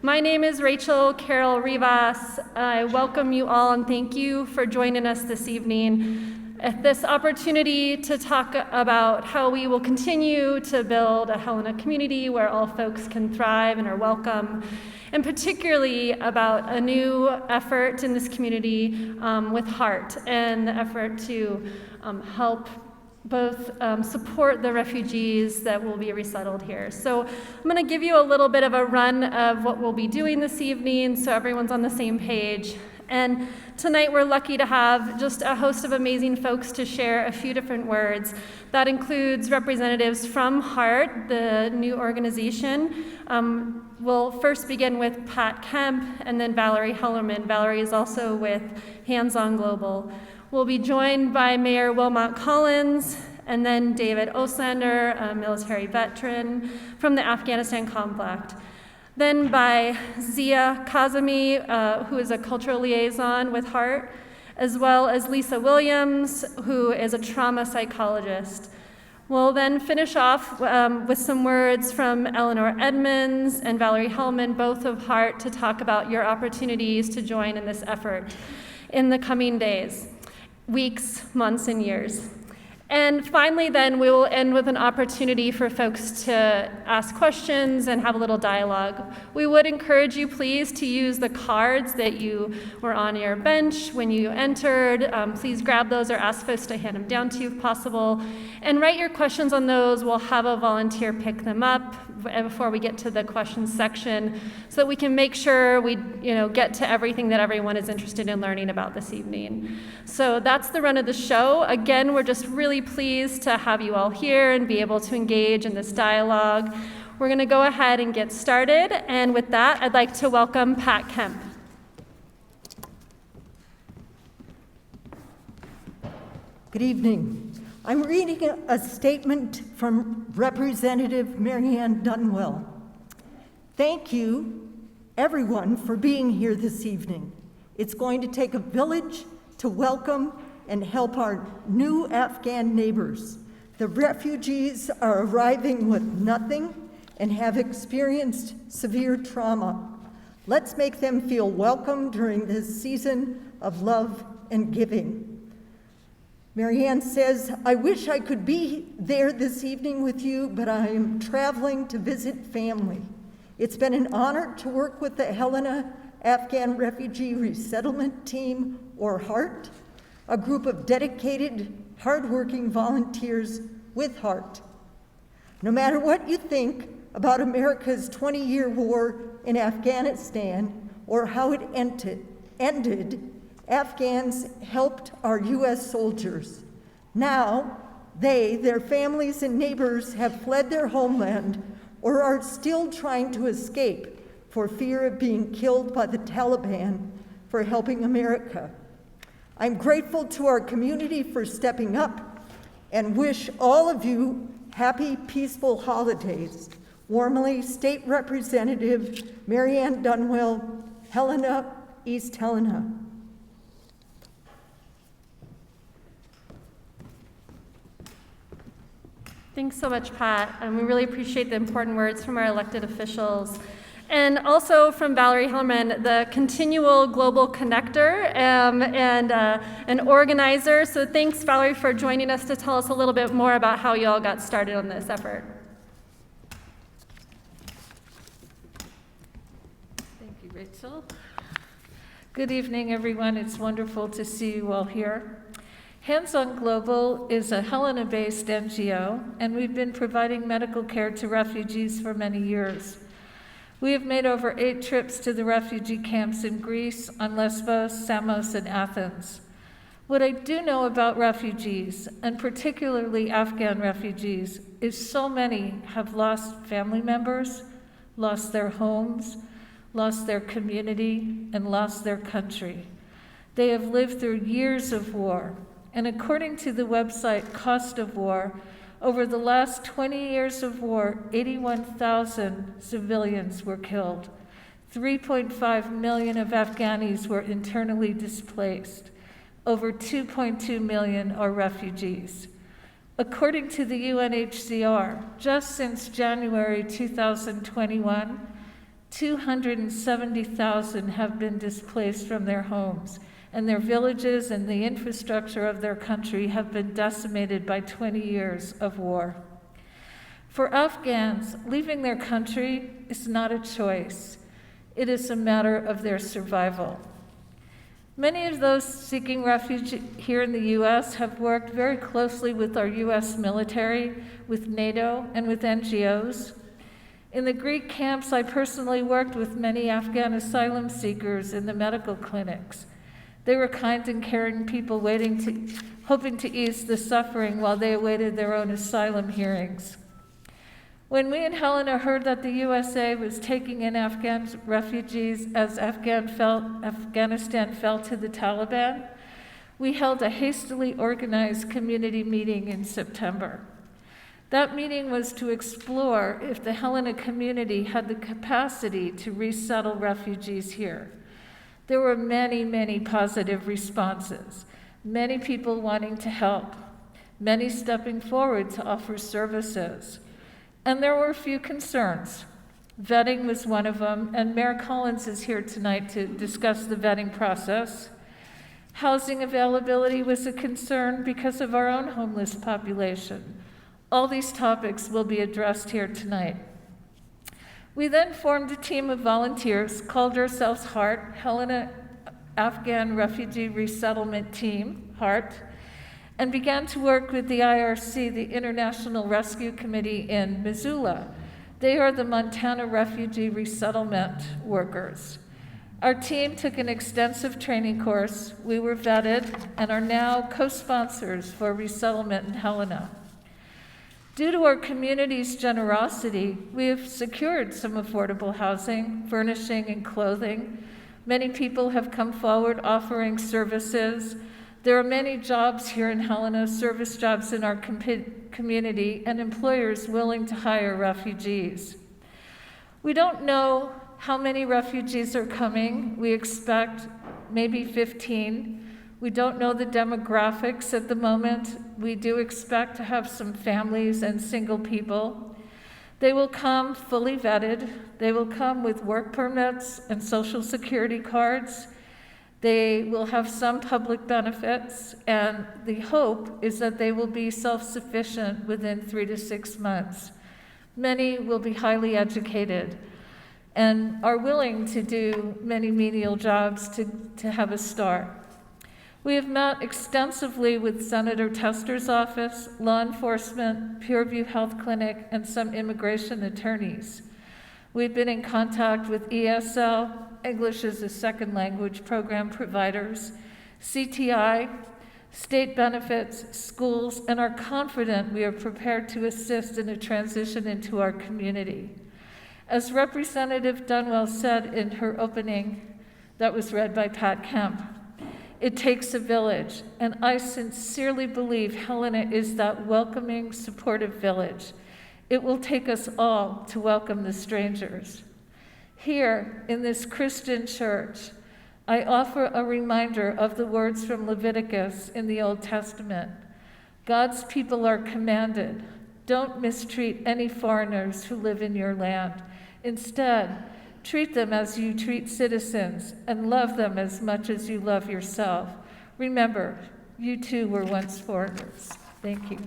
My name is Rachel Carol Rivas. I welcome you all and thank you for joining us this evening at this opportunity to talk about how we will continue to build a Helena community where all folks can thrive and are welcome, and particularly about a new effort in this community with Heart and the effort to help both support the refugees that will be resettled here. So I'm going to give you a little bit of a run of what we'll be doing this evening so everyone's on the same page. And tonight we're lucky to have just a host of amazing folks to share a few different words. That includes representatives from Heart, the new organization. We'll first begin with Pat Kemp and then Valerie Hellerman. Valerie is also with Hands On Global. We'll be joined by Mayor Wilmot Collins and then David Oslander, a military veteran from the Afghanistan conflict. Then by Zia Kazemi, who is a cultural liaison with Heart, as well as Lisa Williams, who is a trauma psychologist. We'll then finish off with some words from Eleanor Edmonds and Valerie Hellman, both of Heart, to talk about your opportunities to join in this effort in the coming days, weeks, months, and years. And finally, then, we will end with an opportunity for folks to ask questions and have a little dialogue. We would encourage you, please, to use the cards that you were on your bench when you entered. Please grab those or ask folks to hand them down to you if possible. And write your questions on those. We'll have a volunteer pick them up before we get to the questions section so that we can make sure we get to everything that everyone is interested in learning about this evening. So that's the run of the show. Again, we're just really pleased to have you all here and be able to engage in this dialogue. We're going to go ahead and get started. And with that, I'd like to welcome Pat Kemp. Good evening. I'm reading a statement from Representative Marianne Dunwell. Thank you, everyone, for being here this evening. It's going to take a village to welcome and help our new Afghan neighbors. The refugees are arriving with nothing and have experienced severe trauma. Let's make them feel welcome during this season of love and giving. Marianne says, I wish I could be there this evening with you, but I am traveling to visit family. It's been an honor to work with the Helena Afghan Refugee Resettlement Team, or HEART, a group of dedicated, hardworking volunteers with Heart. No matter what you think about America's 20-year war in Afghanistan or how it ended, Afghans helped our U.S. soldiers. Now, their families and neighbors have fled their homeland or are still trying to escape for fear of being killed by the Taliban for helping America. I'm grateful to our community for stepping up and wish all of you happy, peaceful holidays. Warmly, State Representative Marianne Dunwell, Helena, East Helena. Thanks so much, Pat. We really appreciate the important words from our elected officials. And also from Valerie Hellman, the continual global connector and an organizer. So thanks, Valerie, for joining us to tell us a little bit more about how you all got started on this effort. Thank you, Rachel. Good evening, everyone. It's wonderful to see you all here. Hands On Global is a Helena-based NGO, and we've been providing medical care to refugees for many years. We have made over 8 trips to the refugee camps in Greece, on Lesbos, Samos, and Athens. What I do know about refugees, and particularly Afghan refugees, is so many have lost family members, lost their homes, lost their community, and lost their country. They have lived through years of war. And according to the website Cost of War, over the last 20 years of war, 81,000 civilians were killed. 3.5 million of Afghanis were internally displaced. Over 2.2 million are refugees. According to the UNHCR, just since January 2021, 270,000 have been displaced from their homes, and their villages and the infrastructure of their country have been decimated by 20 years of war. For Afghans, leaving their country is not a choice. It is a matter of their survival. Many of those seeking refuge here in the U.S. have worked very closely with our U.S. military, with NATO, and with NGOs. In the Greek camps, I personally worked with many Afghan asylum seekers in the medical clinics. They were kind and caring people hoping to ease the suffering while they awaited their own asylum hearings. When we and Helena heard that the USA was taking in Afghan refugees as Afghanistan fell to the Taliban, we held a hastily organized community meeting in September. That meeting was to explore if the Helena community had the capacity to resettle refugees here. There were many, many positive responses, many people wanting to help, many stepping forward to offer services. And there were a few concerns. Vetting was one of them, and Mayor Collins is here tonight to discuss the vetting process. Housing availability was a concern because of our own homeless population. All these topics will be addressed here tonight. We then formed a team of volunteers, called ourselves HEART, Helena Afghan Refugee Resettlement Team, HEART, and began to work with the IRC, the International Rescue Committee in Missoula. They are the Montana Refugee Resettlement workers. Our team took an extensive training course. We were vetted and are now co-sponsors for Resettlement in Helena. Due to our community's generosity, we have secured some affordable housing, furnishing, and clothing. Many people have come forward offering services. There are many jobs here in Helena, service jobs in our community, and employers willing to hire refugees. We don't know how many refugees are coming. We expect maybe 15. We don't know the demographics at the moment. We do expect to have some families and single people. They will come fully vetted. They will come with work permits and social security cards. They will have some public benefits, and the hope is that they will be self-sufficient within 3 to 6 months. Many will be highly educated and are willing to do many menial jobs to have a start. We have met extensively with Senator Tester's office, law enforcement, Pureview Health Clinic, and some immigration attorneys. We've been in contact with ESL, English as a Second Language program providers, CTI, state benefits, schools, and are confident we are prepared to assist in a transition into our community. As Representative Dunwell said in her opening, that was read by Pat Kemp, it takes a village, and I sincerely believe Helena is that welcoming, supportive village. It will take us all to welcome the strangers. Here, in this Christian church, I offer a reminder of the words from Leviticus in the Old Testament. God's people are commanded, don't mistreat any foreigners who live in your land. Instead, treat them as you treat citizens and love them as much as you love yourself. Remember, you too were once foreigners. Thank you.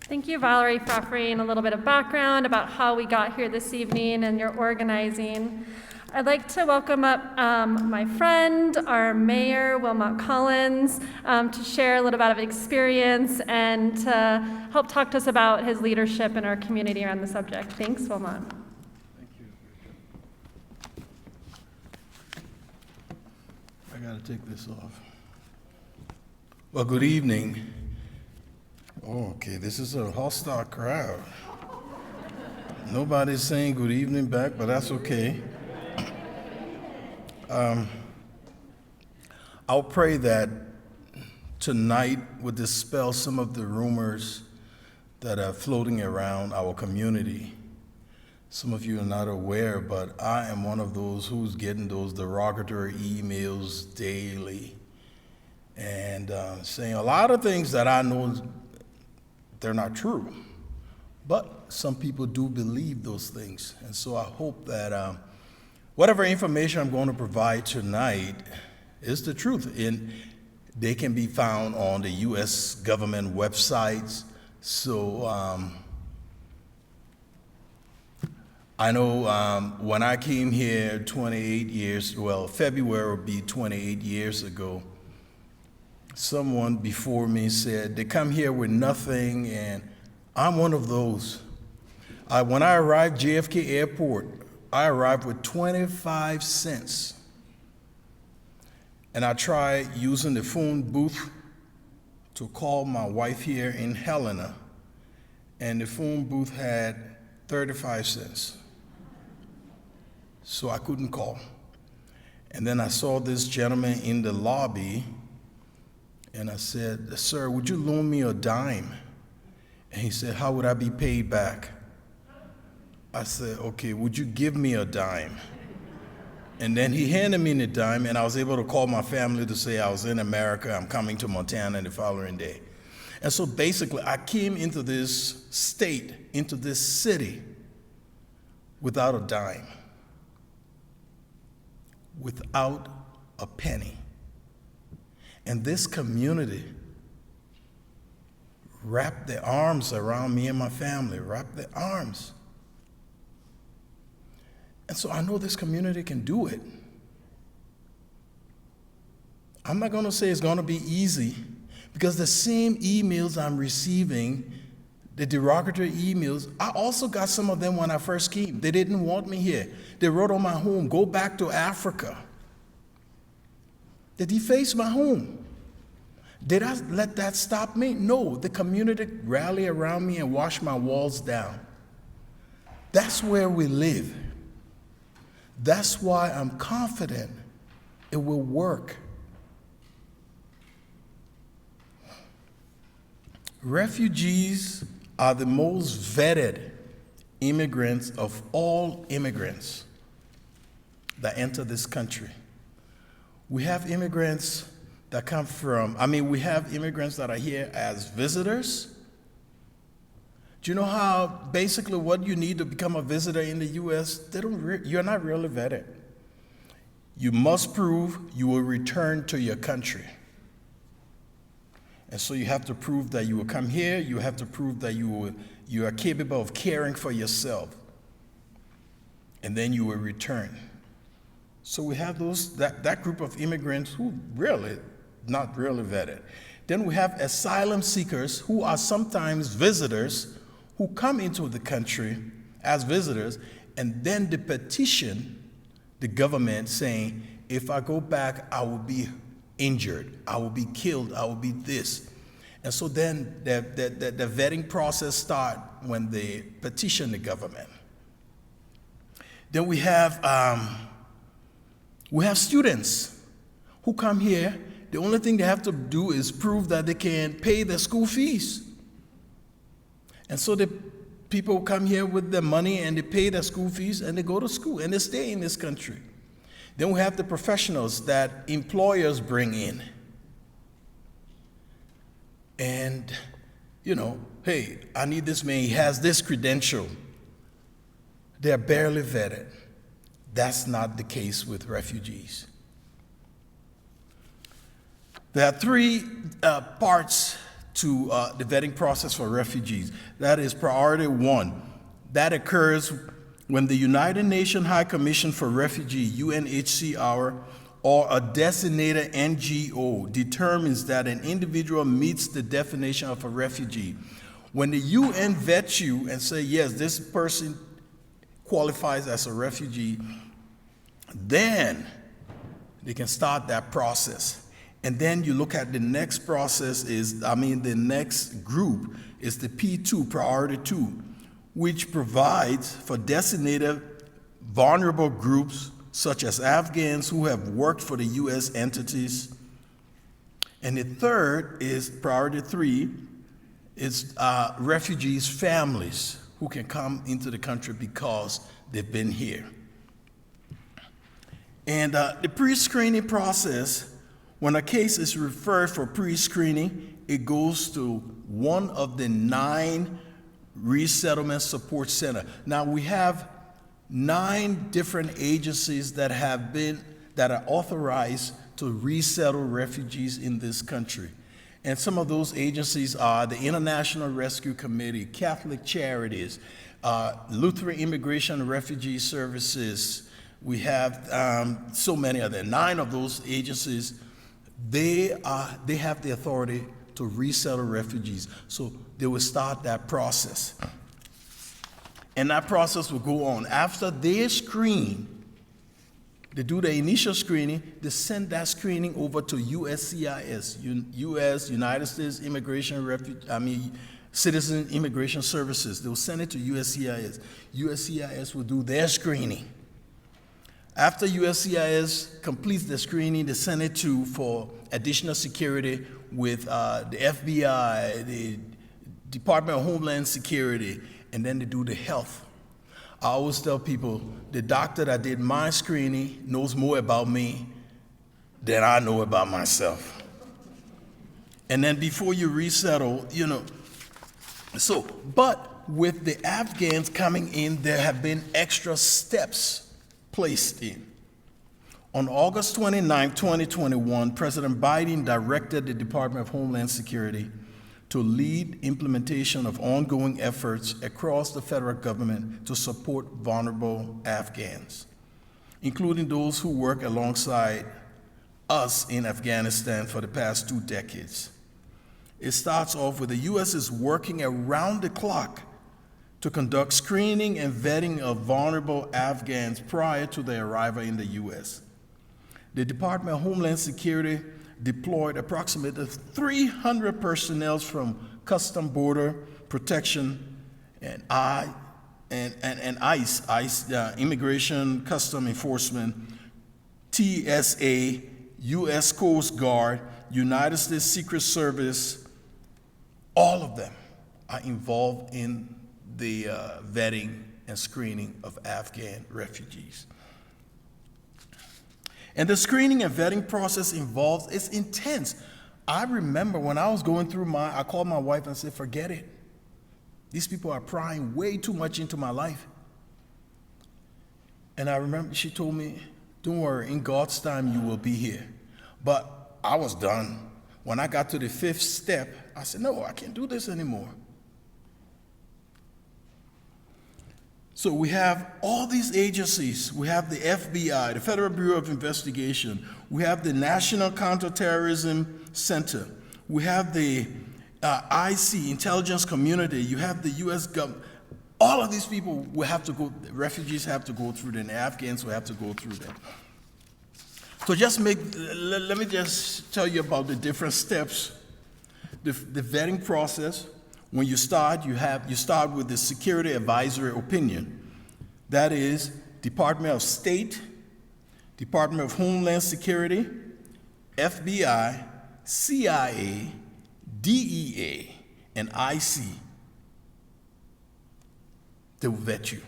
Thank you, Valerie, for offering a little bit of background about how we got here this evening and your organizing. I'd like to welcome up my friend, our mayor, Wilmot Collins, to share a little bit of experience and to help talk to us about his leadership in our community around the subject. Thanks, Wilmot. Thank you. I gotta take this off. Well, good evening. Oh, okay, this is a hostile crowd. Nobody's saying good evening back, but that's okay. I'll pray that tonight would dispel some of the rumors that are floating around our community. Some of you are not aware, but I am one of those who's getting those derogatory emails daily and saying a lot of things that I know they're not true. But some people do believe those things. And so I hope that whatever information I'm going to provide tonight is the truth. And they can be found on the U.S. government websites. So I know when I came here 28 years, well, February will be 28 years ago, someone before me said they come here with nothing, and I'm one of those. When I arrived JFK Airport, I arrived with 25 cents. And I tried using the phone booth to call my wife here in Helena, and the phone booth had 35 cents. So I couldn't call. And then I saw this gentleman in the lobby, and I said, "Sir, would you loan me a dime?" And he said, "How would I be paid back?" I said, "Okay, would you give me a dime?" And then he handed me the dime, and I was able to call my family to say I was in America, I'm coming to Montana the following day. And so basically, I came into this state, into this city, without a dime, without a penny. And this community wrapped their arms around me and my family, wrapped their arms. And so I know this community can do it. I'm not going to say it's going to be easy, because the same emails I'm receiving, the derogatory emails, I also got some of them when I first came. They didn't want me here. They wrote on my home, "Go back to Africa." They defaced my home. Did I let that stop me? No, the community rallied around me and washed my walls down. That's where we live. That's why I'm confident it will work. Refugees are the most vetted immigrants of all immigrants that enter this country. We have immigrants that come from, we have immigrants that are here as visitors. Do you know how basically what you need to become a visitor in the U.S., you're not really vetted. You must prove you will return to your country. And so you have to prove that you will come here. You have to prove that you are capable of caring for yourself. And then you will return. So we have that group of immigrants who really, not really vetted. Then we have asylum seekers who are sometimes visitors who come into the country as visitors, and then they petition the government saying, "If I go back, I will be injured, I will be killed, I will be this." And so then the vetting process starts when they petition the government. Then we have students who come here. The only thing they have to do is prove that they can pay their school fees. And so the people come here with their money and they pay their school fees and they go to school and they stay in this country. Then we have the professionals that employers bring in. And, hey, I need this man, he has this credential. They're barely vetted. That's not the case with refugees. There are three parts to the vetting process for refugees. That is priority one. That occurs when the United Nations High Commission for Refugee, UNHCR, or a designated NGO determines that an individual meets the definition of a refugee. When the UN vets you and say, yes, this person qualifies as a refugee, then they can start that process. And then you look at the next process the next group is the P2, priority 2, which provides for designated vulnerable groups such as Afghans who have worked for the U.S. entities. And the third is priority 3, is refugees' families who can come into the country because they've been here. And the pre-screening process, when a case is referred for pre-screening, it goes to one of the 9 Resettlement Support Center. Now, we have 9 different agencies that are authorized to resettle refugees in this country. And some of those agencies are the International Rescue Committee, Catholic Charities, Lutheran Immigration and Refugee Services. We have so many of them. 9 of those agencies, they have the authority to resettle refugees. So they will start that process. And that process will go on. After they screen, they do the initial screening, they send that screening over to USCIS, U.S. United States Citizen Immigration Services. They'll send it to USCIS. USCIS will do their screening. After USCIS completes the screening, they send it for additional security with the FBI, the Department of Homeland Security, and then they do the health. I always tell people, the doctor that did my screening knows more about me than I know about myself. And then before you resettle, but with the Afghans coming in, there have been extra steps placed in. On August 29, 2021, President Biden directed the Department of Homeland Security to lead implementation of ongoing efforts across the federal government to support vulnerable Afghans, including those who work alongside us in Afghanistan for the past 2 decades. It starts off with the U.S. is working around the clock to conduct screening and vetting of vulnerable Afghans prior to their arrival in the U.S. The Department of Homeland Security deployed approximately 300 personnel from Custom Border Protection and ICE, Immigration Custom Enforcement, TSA, U.S. Coast Guard, United States Secret Service. All of them are involved in the vetting and screening of Afghan refugees. And the screening and vetting process involves, it's intense. I remember when I was going through I called my wife and said, forget it. These people are prying way too much into my life. And I remember she told me, don't worry, in God's time you will be here. But I was done. When I got to the 5th step, I said, no, I can't do this anymore. So we have all these agencies. We have the FBI, the Federal Bureau of Investigation. We have the National Counterterrorism Center. We have the IC, Intelligence Community. You have the U.S. government. All of these people will have to go, refugees have to go through them, the Afghans will have to go through them. So let me just tell you about the different steps. The vetting process. When you start, you start with the security advisory opinion. That is Department of State, Department of Homeland Security, FBI, CIA, DEA, and IC. They will vet you.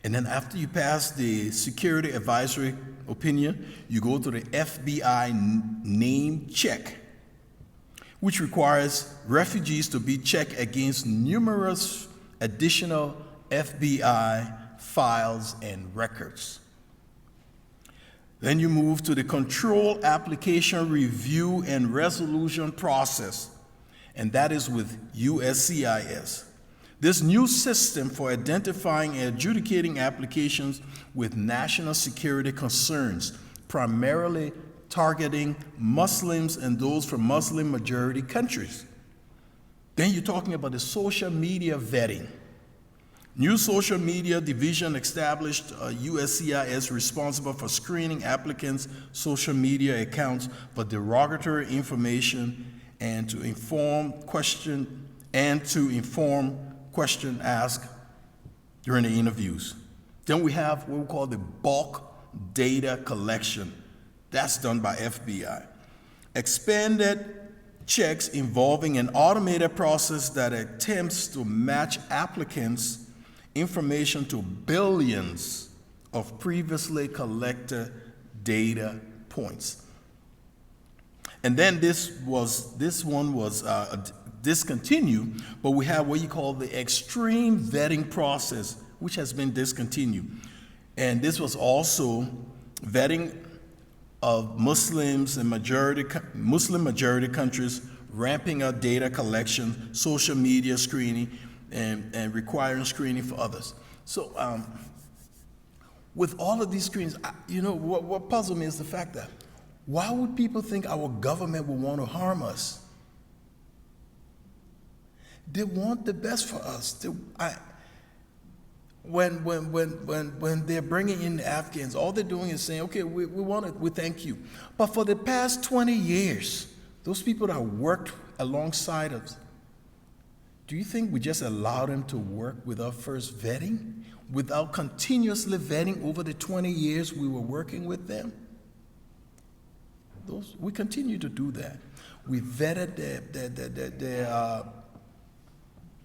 And then after you pass the security advisory opinion, you go to the FBI name check, which requires refugees to be checked against numerous additional FBI files and records. Then you move to the control application review and resolution process, and that is with USCIS. This new system for identifying and adjudicating applications with national security concerns, primarily targeting Muslims and those from Muslim majority countries. Then you're talking about the social media vetting. New social media division established USCIS responsible for screening applicants' social media accounts for derogatory information and to inform question asked during the interviews. Then we have what we call the bulk data collection. That's done by FBI. Expanded checks involving an automated process that attempts to match applicants' information to billions of previously collected data points. And then this discontinued, but we have what you call the extreme vetting process, which has been discontinued. And this was also vetting of Muslims in Muslim majority countries, ramping up data collection, social media screening, and requiring screening for others. So with all of these screens, what puzzled me is the fact that why would people think our government would want to harm us? They want the best for us. When they're bringing in the Afghans, all they're doing is saying, okay, we thank you. But for the past 20 years, those people that worked alongside us, do you think we just allowed them to work without first vetting? Without continuously vetting over the 20 years we were working with them? We continue to do that. We vetted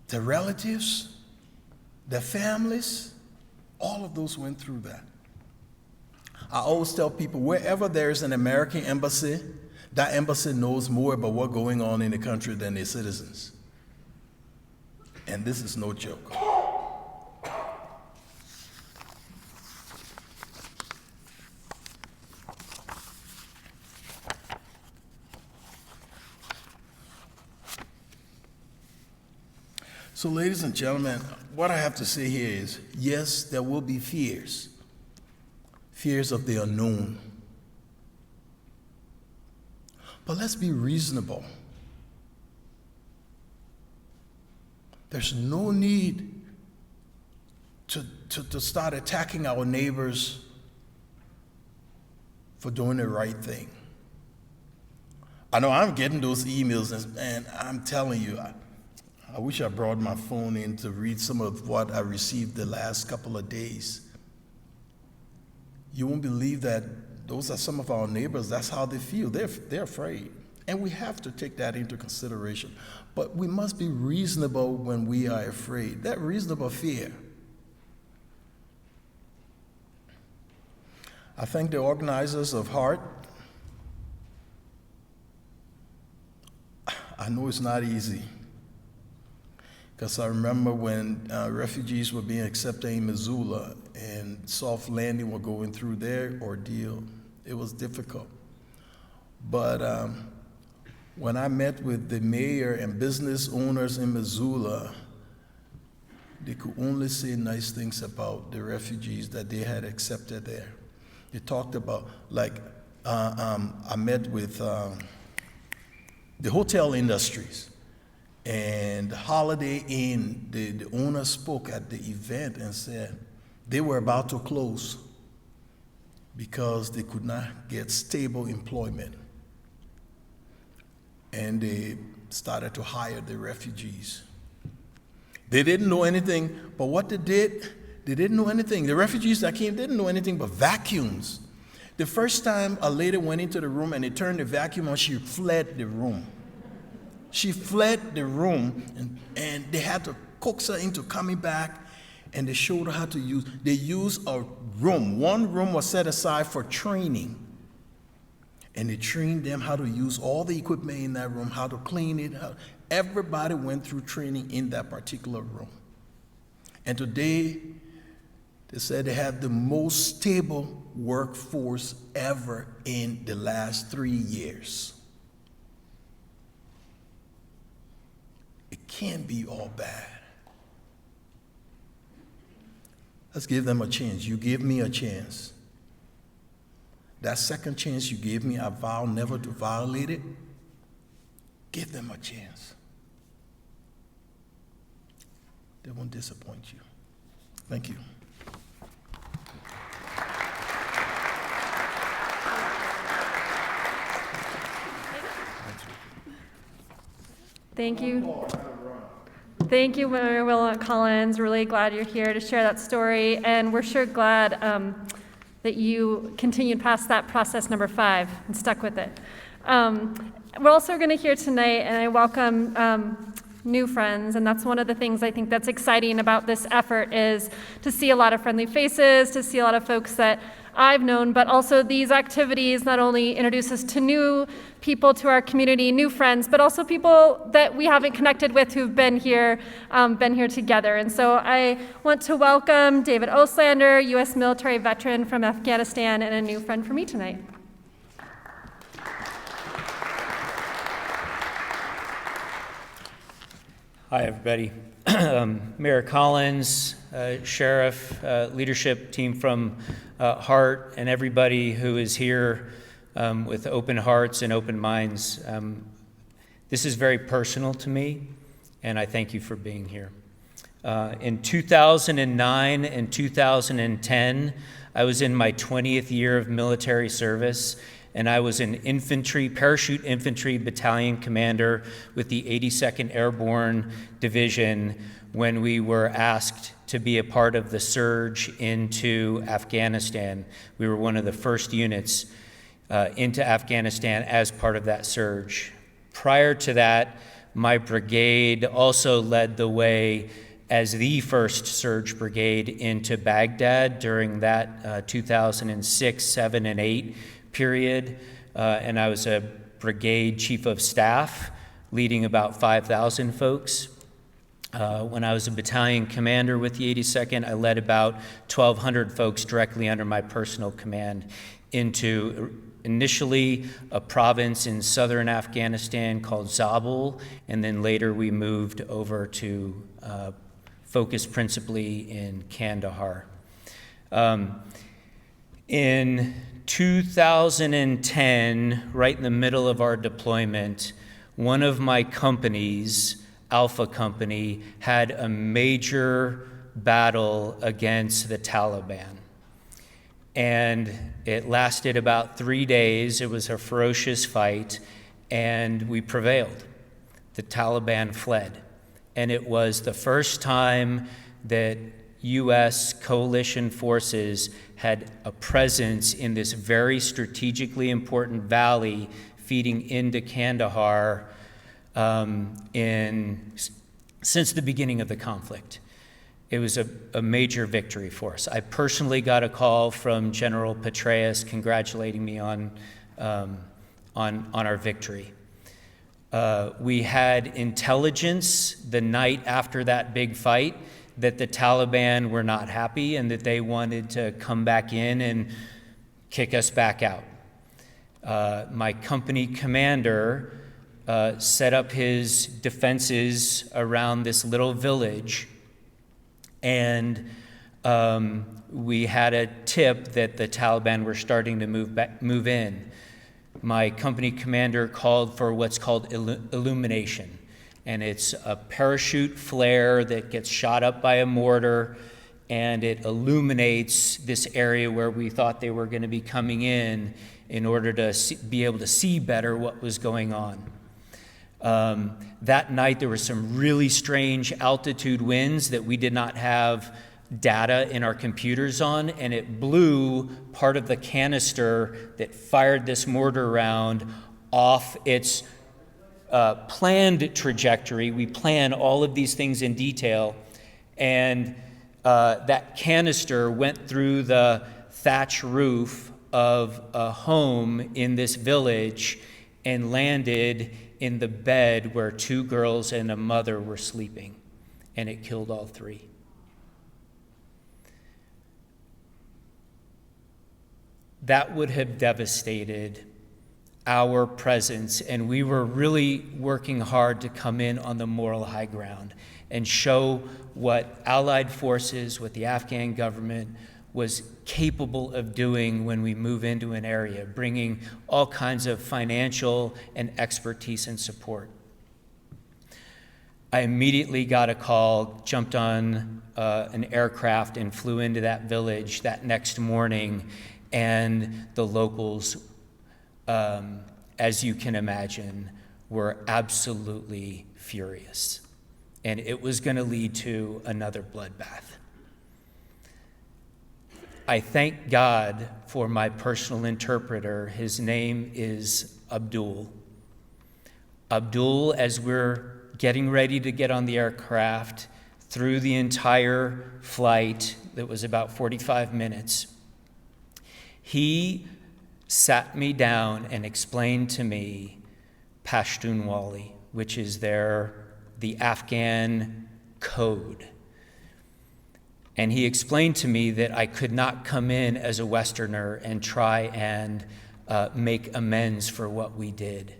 their relatives, their families, all of those went through that. I always tell people, wherever there is an American embassy, that embassy knows more about what's going on in the country than their citizens. And this is no joke. So, ladies and gentlemen, what I have to say here is, yes, there will be fears of the unknown. But let's be reasonable. There's no need to start attacking our neighbors for doing the right thing. I know I'm getting those emails, and I'm telling you, I wish I brought my phone in to read some of what I received the last couple of days. You won't believe that those are some of our neighbors. That's how they feel. They're afraid. And we have to take that into consideration. But we must be reasonable when we are afraid. That reasonable fear. I thank the organizers of HEART. I know it's not easy. Because I remember when refugees were being accepted in Missoula and soft landing were going through their ordeal, it was difficult. But when I met with the mayor and business owners in Missoula, they could only say nice things about the refugees that they had accepted there. They talked about, I met with the hotel industries. And Holiday Inn, the owner spoke at the event and said they were about to close because they could not get stable employment. And they started to hire the refugees. They didn't know anything, but what they didn't know anything. The refugees that came didn't know anything but vacuums. The first time a lady went into the room and they turned the vacuum on, she fled the room. She fled the room, and they had to coax her into coming back, and they showed her how to use. They used a room. One room was set aside for training, and they trained them how to use all the equipment in that room, how to clean it. Everybody went through training in that particular room. And today, they said they have the most stable workforce ever in the last 3 years. It can't be all bad. Let's give them a chance. You gave me a chance. That second chance you gave me, I vow never to violate it. Give them a chance. They won't disappoint you. Thank you. Thank you. Thank you, Mayor Willamette Collins. Really glad you're here to share that story, and we're sure glad that you continued past that process number 5 and stuck with it. We're also going to hear tonight, and I welcome new friends, and that's one of the things I think that's exciting about this effort is to see a lot of friendly faces, to see a lot of folks that I've known, but also these activities not only introduce us to new people to our community, new friends, but also people that we haven't connected with who've been here together. And so I want to welcome David Oslander, U.S. military veteran from Afghanistan, and a new friend for me tonight. Hi, everybody. Mayor Collins, Sheriff, leadership team from HEART, and everybody who is here with open hearts and open minds. This is very personal to me, and I thank you for being here. In 2009 and 2010, I was in my 20th year of military service, and I was an parachute infantry battalion commander with the 82nd Airborne Division when we were asked to be a part of the surge into Afghanistan. We were one of the first units into Afghanistan as part of that surge. Prior to that, my brigade also led the way as the first surge brigade into Baghdad during that 2006, 7, and 8 period, and I was a brigade chief of staff leading about 5,000 folks. When I was a battalion commander with the 82nd, I led about 1,200 folks directly under my personal command into initially a province in southern Afghanistan called Zabul, and then later we moved over to focus principally in Kandahar. In 2010, right in the middle of our deployment, one of my companies, Alpha Company, had a major battle against the Taliban. And it lasted about 3 days. It was a ferocious fight, and we prevailed. The Taliban fled. And it was the first time that U.S. coalition forces had a presence in this very strategically important valley feeding into Kandahar since the beginning of the conflict. It was a major victory for us. I personally got a call from General Petraeus congratulating me on our victory. We had intelligence the night after that big fight that the Taliban were not happy and that they wanted to come back in and kick us back out. My company commander set up his defenses around this little village, and we had a tip that the Taliban were starting to move in. My company commander called for what's called illumination. And it's a parachute flare that gets shot up by a mortar, and it illuminates this area where we thought they were going to be coming in order to be able to see better what was going on. That night, there were some really strange altitude winds that we did not have data in our computers on, and it blew part of the canister that fired this mortar round off its planned trajectory. We plan all of these things in detail, and that canister went through the thatch roof of a home in this village and landed in the bed where 2 girls and a mother were sleeping, and it killed all 3. That would have devastated our presence, and we were really working hard to come in on the moral high ground and show what Allied forces, what the Afghan government was capable of doing when we move into an area, bringing all kinds of financial and expertise and support. I immediately got a call, jumped on an aircraft and flew into that village that next morning, and the locals, as you can imagine, were absolutely furious. And it was going to lead to another bloodbath. I thank God for my personal interpreter. His name is Abdul. Abdul, as we're getting ready to get on the aircraft, through the entire flight, that was about 45 minutes, He sat me down and explained to me Pashtunwali, which is the Afghan code. And he explained to me that I could not come in as a Westerner and try and make amends for what we did.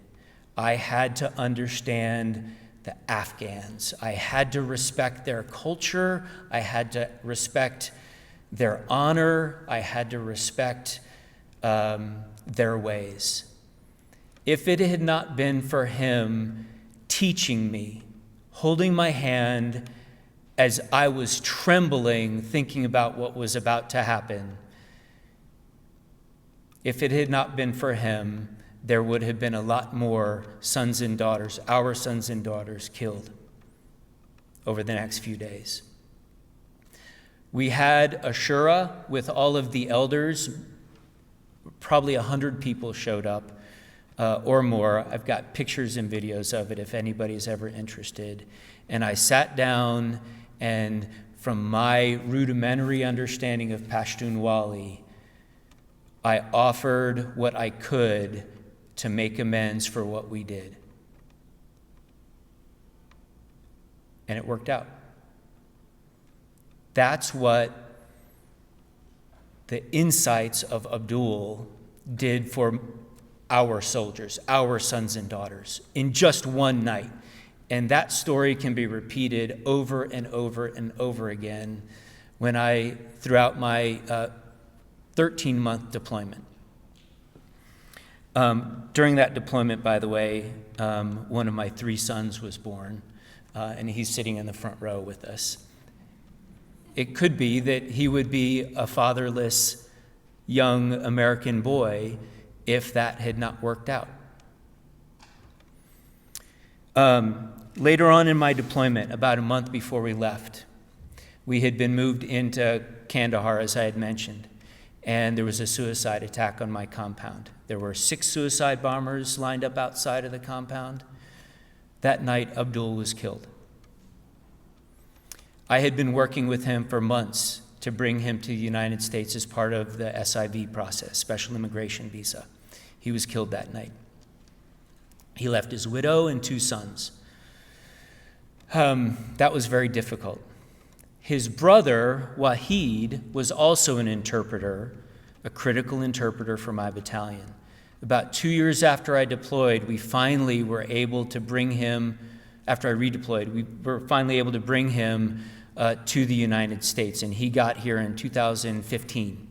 I had to understand the Afghans. I had to respect their culture. I had to respect their honor. I had to respect their ways. If it had not been for him teaching me, holding my hand as I was trembling, thinking about what was about to happen, if it had not been for him, there would have been a lot more sons and daughters, our sons and daughters, killed over the next few days. We had a shura with all of the elders. Probably 100 people showed up or more. I've got pictures and videos of it if anybody's ever interested. And I sat down, and from my rudimentary understanding of Pashtunwali, I offered what I could to make amends for what we did. And it worked out. That's what the insights of Abdul did for our soldiers, our sons and daughters, in just one night. And that story can be repeated over and over and over again throughout my 13-month deployment. During that deployment, by the way, one of my 3 sons was born, and he's sitting in the front row with us. It could be that he would be a fatherless young American boy if that had not worked out. Later on in my deployment, about a month before we left, we had been moved into Kandahar, as I had mentioned, and there was a suicide attack on my compound. There were 6 suicide bombers lined up outside of the compound. That night, Abdul was killed. I had been working with him for months to bring him to the United States as part of the SIV process, Special Immigration Visa. He was killed that night. He left his widow and 2 sons. That was very difficult. His brother, Waheed, was also an interpreter, a critical interpreter for my battalion. About 2 years after I deployed, we finally were able to bring him, after I redeployed, we were finally able to bring him to the United States, and he got here in 2015.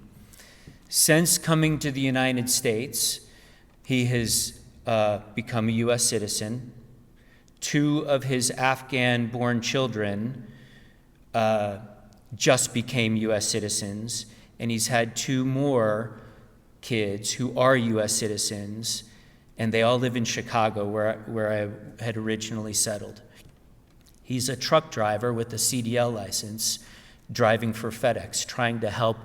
Since coming to the United States, he has become a U.S. citizen. 2 of his Afghan-born children just became U.S. citizens, and he's had 2 more kids who are U.S. citizens, and they all live in Chicago, where I had originally settled. He's a truck driver with a CDL license, driving for FedEx, trying to help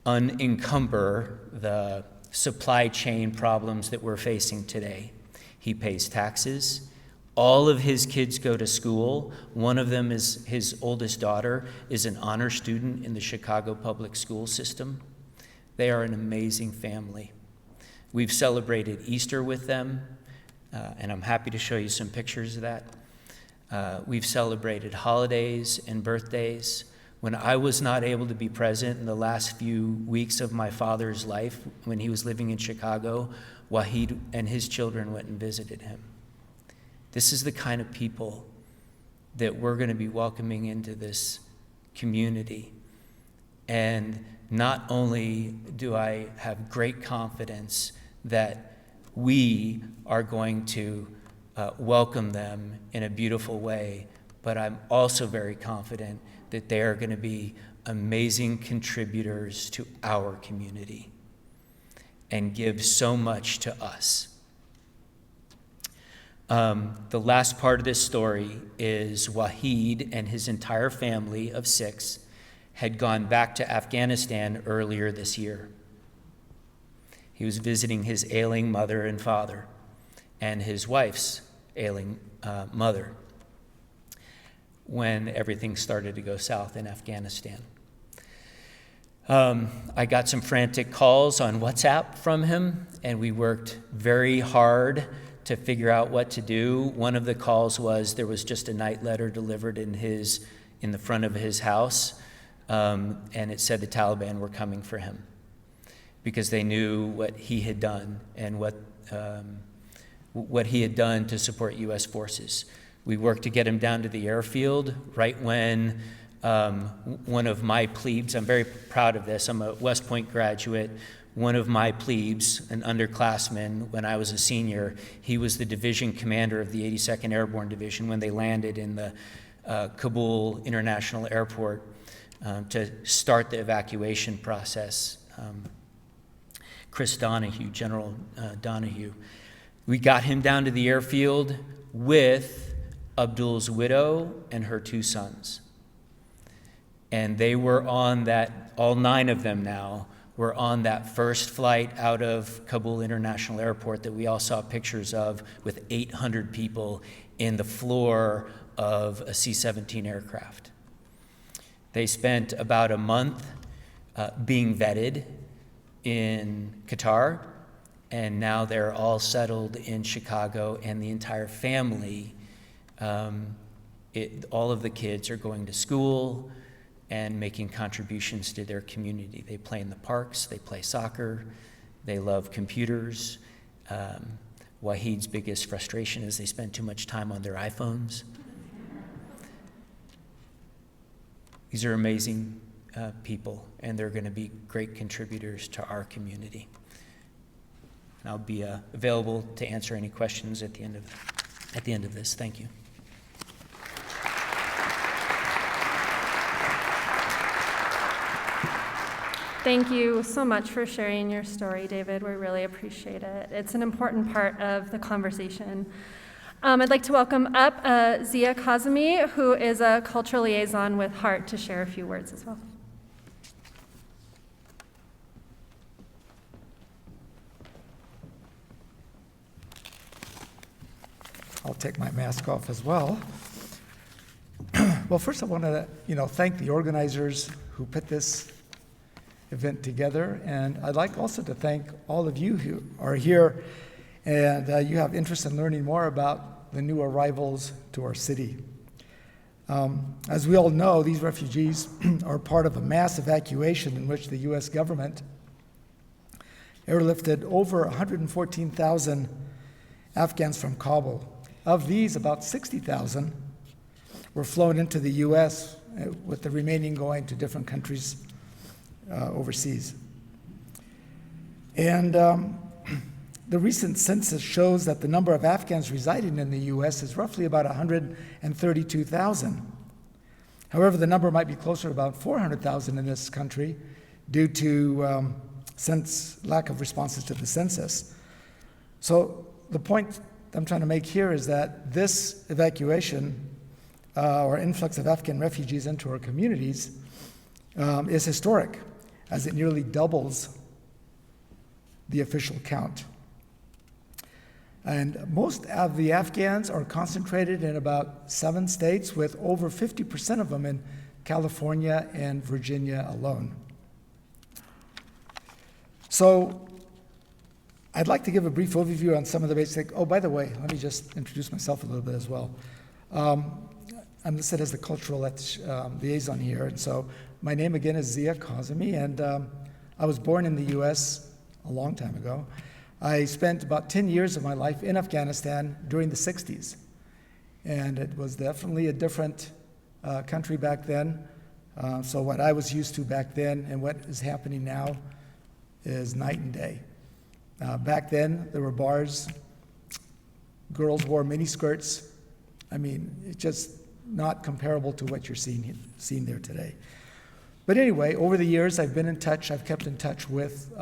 unencumber the supply chain problems that we're facing today. He pays taxes. All of his kids go to school. One of them is his oldest daughter, is an honor student in the Chicago public school system. They are an amazing family. We've celebrated Easter with them, and I'm happy to show you some pictures of that. We've celebrated holidays and birthdays. When I was not able to be present in the last few weeks of my father's life, when he was living in Chicago, Waheed and his children went and visited him. This is the kind of people that we're going to be welcoming into this community. And not only do I have great confidence that we are going to welcome them in a beautiful way, but I'm also very confident that they are going to be amazing contributors to our community and give so much to us. The last part of this story is Waheed and his entire family of 6 had gone back to Afghanistan earlier this year. He was visiting his ailing mother and father and his wife's ailing mother when everything started to go south in Afghanistan. I got some frantic calls on WhatsApp from him, and we worked very hard to figure out what to do. One of the calls was there was just a night letter delivered in the front of his house, and it said the Taliban were coming for him because they knew what he had done and what he had done to support U.S. forces. We worked to get him down to the airfield right when one of my plebes, I'm very proud of this, I'm a West Point graduate, one of my plebes, an underclassman, when I was a senior, he was the division commander of the 82nd Airborne Division when they landed in the Kabul International Airport to start the evacuation process. Chris Donahue, General Donahue. We got him down to the airfield with Abdul's widow and her 2 sons. And they were on that, all 9 of them now, were on that first flight out of Kabul International Airport that we all saw pictures of with 800 people in the floor of a C-17 aircraft. They spent about a month being vetted in Qatar, and now they're all settled in Chicago, and the entire family, all of the kids are going to school and making contributions to their community. They play in the parks, they play soccer, they love computers. Waheed's biggest frustration is they spend too much time on their iPhones. These are amazing people, and they're going to be great contributors to our community. And I'll be available to answer any questions at the end of this. Thank you. Thank you so much for sharing your story, David. We really appreciate it. It's an important part of the conversation. I'd like to welcome up Zia Kazemi, who is a cultural liaison with Heart, to share a few words as well. I'll take my mask off as well. Well, first I want to, thank the organizers who put this event together, and I'd like also to thank all of you who are here and you have interest in learning more about the new arrivals to our city. As we all know, these refugees are part of a mass evacuation in which the U.S. government airlifted over 114,000 Afghans from Kabul. Of these, about 60,000 were flown into the U.S., with the remaining going to different countries overseas. And the recent census shows that the number of Afghans residing in the U.S. is roughly about 132,000. However, the number might be closer to about 400,000 in this country due to lack of responses to the census. So the point I'm trying to make here is that this evacuation or influx of Afghan refugees into our communities is historic, as it nearly doubles the official count. And most of the Afghans are concentrated in about 7 states, with over 50% of them in California and Virginia alone. So I'd like to give a brief overview on some of the basic. Oh, by the way, let me just introduce myself a little bit as well. I'm listed as the cultural liaison here, and so my name again is Zia Kazemi, and I was born in the U.S. a long time ago. I spent about 10 years of my life in Afghanistan during the 60s, and it was definitely a different country back then. So what I was used to back then and what is happening now is night and day. Back then, there were bars, girls wore miniskirts. I mean, it's just not comparable to what you're seeing there today. But anyway, over the years, I've kept in touch with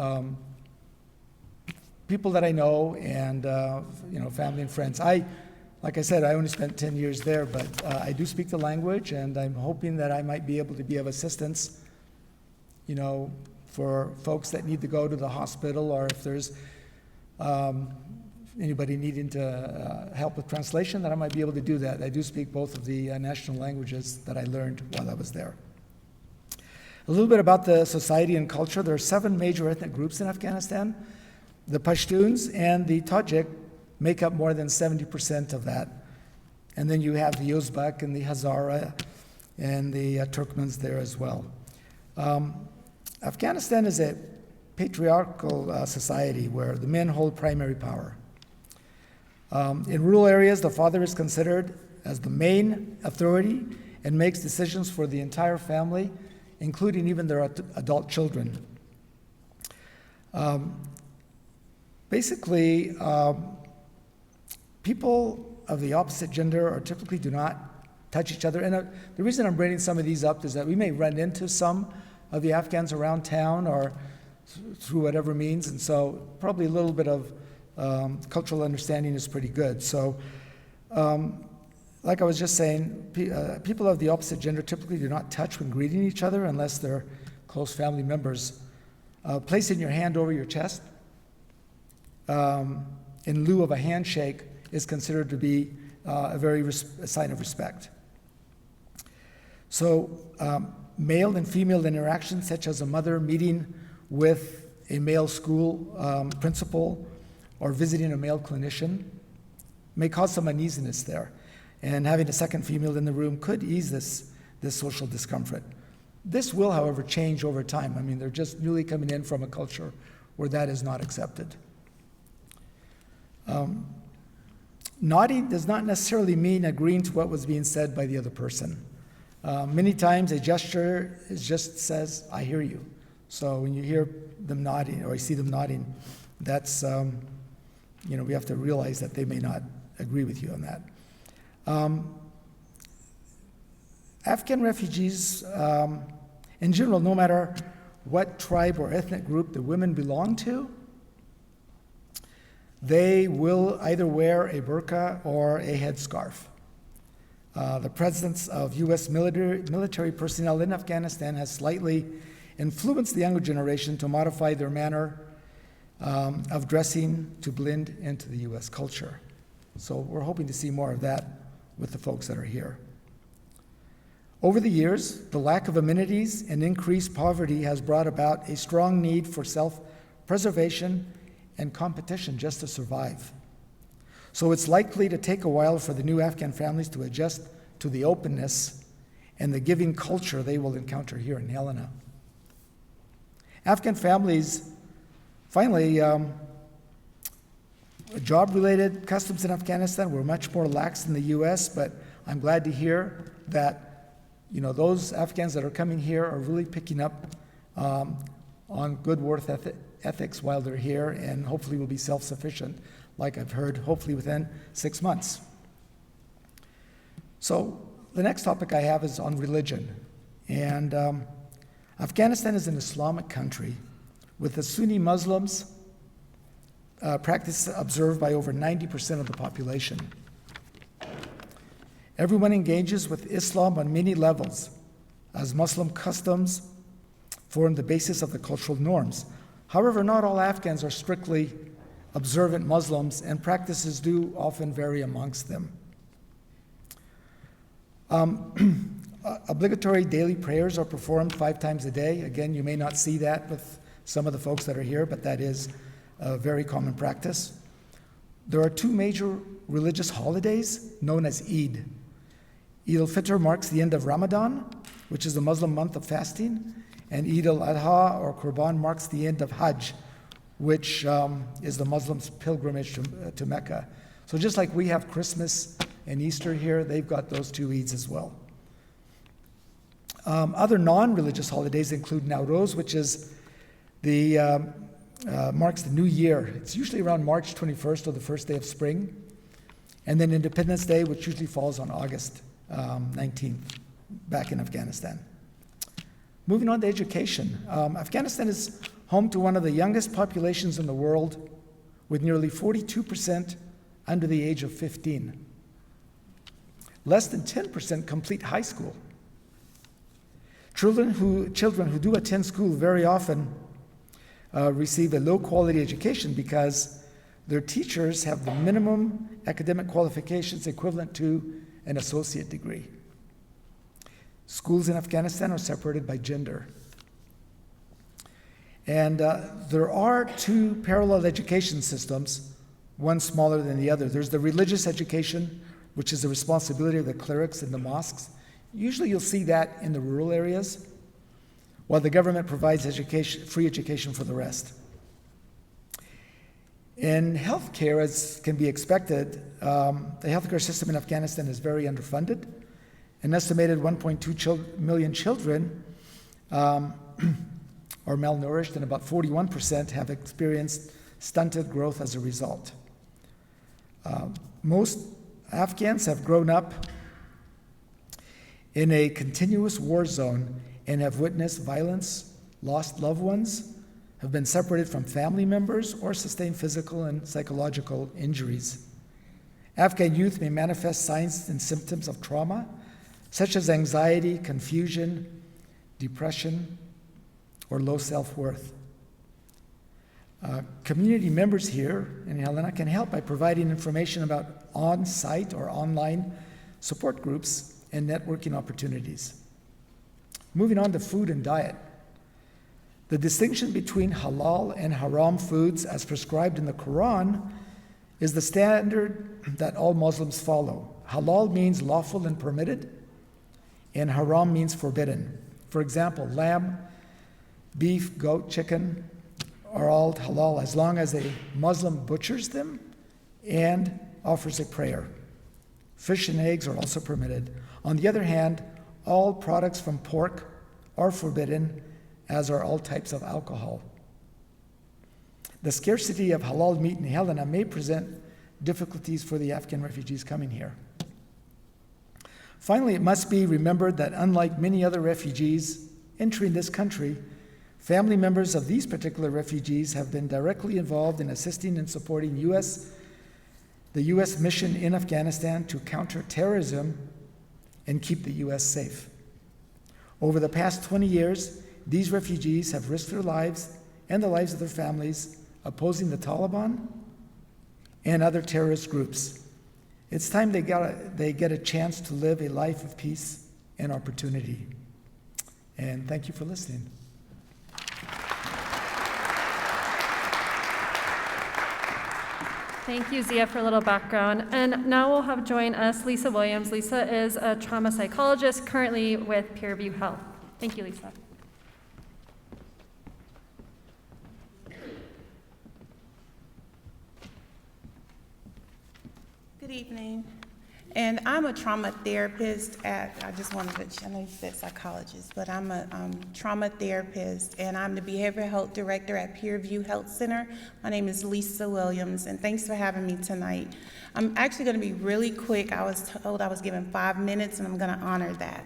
people that I know and family and friends. Like I said, I only spent 10 years there, but I do speak the language, and I'm hoping that I might be able to be of assistance, for folks that need to go to the hospital, or if there's anybody needing to help with translation, that I might be able to do that. I do speak both of the national languages that I learned while I was there. A little bit about the society and culture. There are 7 major ethnic groups in Afghanistan. The Pashtuns and the Tajik make up more than 70% of that. And then you have the Uzbek and the Hazara and the Turkmens there as well. Afghanistan is a patriarchal society where the men hold primary power. In rural areas, the father is considered as the main authority and makes decisions for the entire family, including even their adult children. Basically, people of the opposite gender are typically do not touch each other. And the reason I'm bringing some of these up is that we may run into some of the Afghans around town or through whatever means, and so probably a little bit of cultural understanding is pretty good. So, like I was just saying, people of the opposite gender typically do not touch when greeting each other unless they're close family members. Placing your hand over your chest in lieu of a handshake is considered to be a sign of respect. So, male and female interactions, such as a mother meeting with a male school principal or visiting a male clinician, may cause some uneasiness there. And having a second female in the room could ease this social discomfort. This will, however, change over time. I mean, they're just newly coming in from a culture where that is not accepted. Nodding does not necessarily mean agreeing to what was being said by the other person. Many times a gesture just says, I hear you. So when you hear them nodding or you see them nodding, that's, we have to realize that they may not agree with you on that. Afghan refugees, in general, no matter what tribe or ethnic group the women belong to, they will either wear a burqa or a headscarf. The presence of U.S. military personnel in Afghanistan has slightly influenced the younger generation to modify their manner of dressing to blend into the U.S. culture. So we're hoping to see more of that with the folks that are here. Over the years, the lack of amenities and increased poverty has brought about a strong need for self-preservation and competition just to survive. So it's likely to take a while for the new Afghan families to adjust to the openness and the giving culture they will encounter here in Helena. Afghan families, finally, job-related customs in Afghanistan were much more lax than the U.S., but I'm glad to hear that those Afghans that are coming here are really picking up on good work ethics while they're here, and hopefully will be self-sufficient, like I've heard, hopefully within 6 months. So the next topic I have is on religion. And Afghanistan is an Islamic country with the Sunni Muslims practice observed by over 90% of the population. Everyone engages with Islam on many levels, as Muslim customs form the basis of the cultural norms. However, not all Afghans are strictly observant Muslims, and practices do often vary amongst them. Obligatory daily prayers are performed 5 times a day. Again, you may not see that with some of the folks that are here, but that is a very common practice. There are 2 major religious holidays known as Eid. Eid al-Fitr marks the end of Ramadan, which is the Muslim month of fasting, and Eid al-Adha or Qurban marks the end of Hajj, which is the Muslims' pilgrimage to Mecca. So just like we have Christmas and Easter here, they've got those 2 Eids as well. Other non-religious holidays include Nowruz, which is marks the new year. It's usually around March 21st or the first day of spring. And then Independence Day, which usually falls on August 19th, back in Afghanistan. Moving on to education. Afghanistan is home to one of the youngest populations in the world, with nearly 42% under the age of 15. Less than 10% complete high school. Children who do attend school very often receive a low-quality education because their teachers have the minimum academic qualifications equivalent to an associate degree. Schools in Afghanistan are separated by gender. And there are two parallel education systems, one smaller than the other. There's the religious education, which is the responsibility of the clerics in the mosques. Usually you'll see that in the rural areas, while the government provides education, free education for the rest. In healthcare, as can be expected, the healthcare system in Afghanistan is very underfunded. An estimated 1.2 million children are malnourished, and about 41% have experienced stunted growth as a result. Most Afghans have grown up in a continuous war zone and have witnessed violence, lost loved ones, have been separated from family members, or sustained physical and psychological injuries. Afghan youth may manifest signs and symptoms of trauma, such as anxiety, confusion, depression, or low self-worth. Community members here in Helena can help by providing information about on-site or online support groups and networking opportunities. Moving on to food and diet. The distinction between halal and haram foods as prescribed in the Quran is the standard that all Muslims follow. Halal means lawful and permitted, and haram means forbidden. For example, lamb, beef, goat, chicken are all halal as long as a Muslim butchers them and offers a prayer. Fish and eggs are also permitted. On the other hand, all products from pork are forbidden, as are all types of alcohol. The scarcity of halal meat in Helena may present difficulties for the Afghan refugees coming here. Finally, it must be remembered that unlike many other refugees entering this country, family members of these particular refugees have been directly involved in assisting and supporting the U.S. mission in Afghanistan to counter terrorism and keep the U.S. safe. Over the past 20 years, these refugees have risked their lives and the lives of their families opposing the Taliban and other terrorist groups. It's time they get a chance to live a life of peace and opportunity. And thank you for listening. Thank you, Zia, for a little background. And now we'll have join us Lisa Williams. Lisa is a trauma psychologist currently with Peerview Health. Thank you, Lisa. Good evening. And I'm a trauma therapist I know you said psychologist, but I'm a trauma therapist, and I'm the behavioral health director at Peerview Health Center. My name is Lisa Williams, and thanks for having me tonight. I'm actually going to be really quick. I was told I was given 5 minutes, and I'm going to honor that.